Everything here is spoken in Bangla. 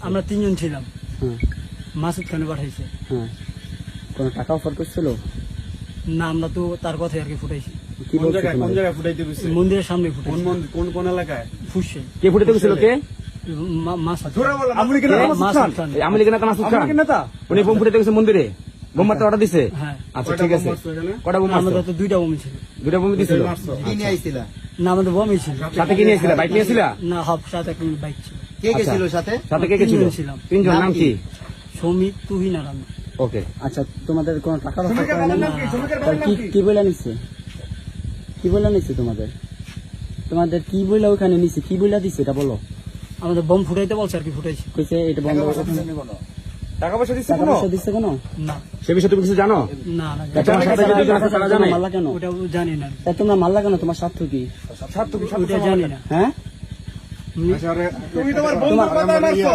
আমরা 3 জন ছিলাম। হ্যাঁ মাসুদ খানে পাঠাইছে। হ্যাঁ কোনো টাকা অফার করছিল? না, আমরা তো তার কথাই আর কি ফুটাইছি। কি বলছে কোন তোমাদের? জায়গায় ফুটাইতে গেছে? মন্দিরের সামনে ফুটাইছি। কোন এলাকায়? ফুসে কে ফুটাতে গেছিল? কে? মাসুদ আওয়ামী লীগের নেতা মাসুদ খান? খান। এই আওয়ামী লীগের নেতা মাসুদ খান? আওয়ামী লীগের নেতা? উনি বোম ফুটাতে গেছে মন্দিরে, বোম মারতে অর্ডার দিছে? হ্যাঁ, আচ্ছা কয়টা ঠিক বোম আছে। মারছো এখানে? কটা বোম মারছো? আমাদের তো 2টা বোম ছিল। 2টা বোম দিছিল। মারছো? কি নিয়ে আইছিলা? না, আমাদের বোমই ছিল। সাথে কি নিয়েছিল? বাইক নিয়েছিল? না, হাফ সাথে একটা বাইক ছিল। কে গেছিল সাথে? সাথে কে কে ছিল? 3 জন ছিলাম। 3 জন। নাম কি? সমিত, তুহিন আর আমি। ওকে। আচ্ছা তোমাদের কোনো টাকার অফার শ্রমিকের করে বাবার না? নাম কি? শ্রমিকের বাবার নাম কি? কি বলে নিচ্ছে? কি বলে নিচ্ছে তোমাদের? তোমাদের কি বলে ওখানে নিচ্ছে? কি বলে দিচ্ছে এটা বলো। আমাদের বোম ফুটাইতে বলছে আর কি, ফুটাইছি। কইছে এটা বন্ধ করে দাও। টাকা পয়সা দিচ্ছে টাকা কোনো? পয়সা দিচ্ছে কোনো? না, সে বিষয়ে তুমি কিছু জানো? না, না, তোমার সাথে যদি দুজন আছে তারা জানে? মারলা কেন? ওটা জানি না। তা তোমরা মারলা কেন? তোমার স্বার্থ কি? স্বার্থ কি? ওটা জানি না। হ্যাঁ তুমি তোমার বন্ধুর কথা মারছো?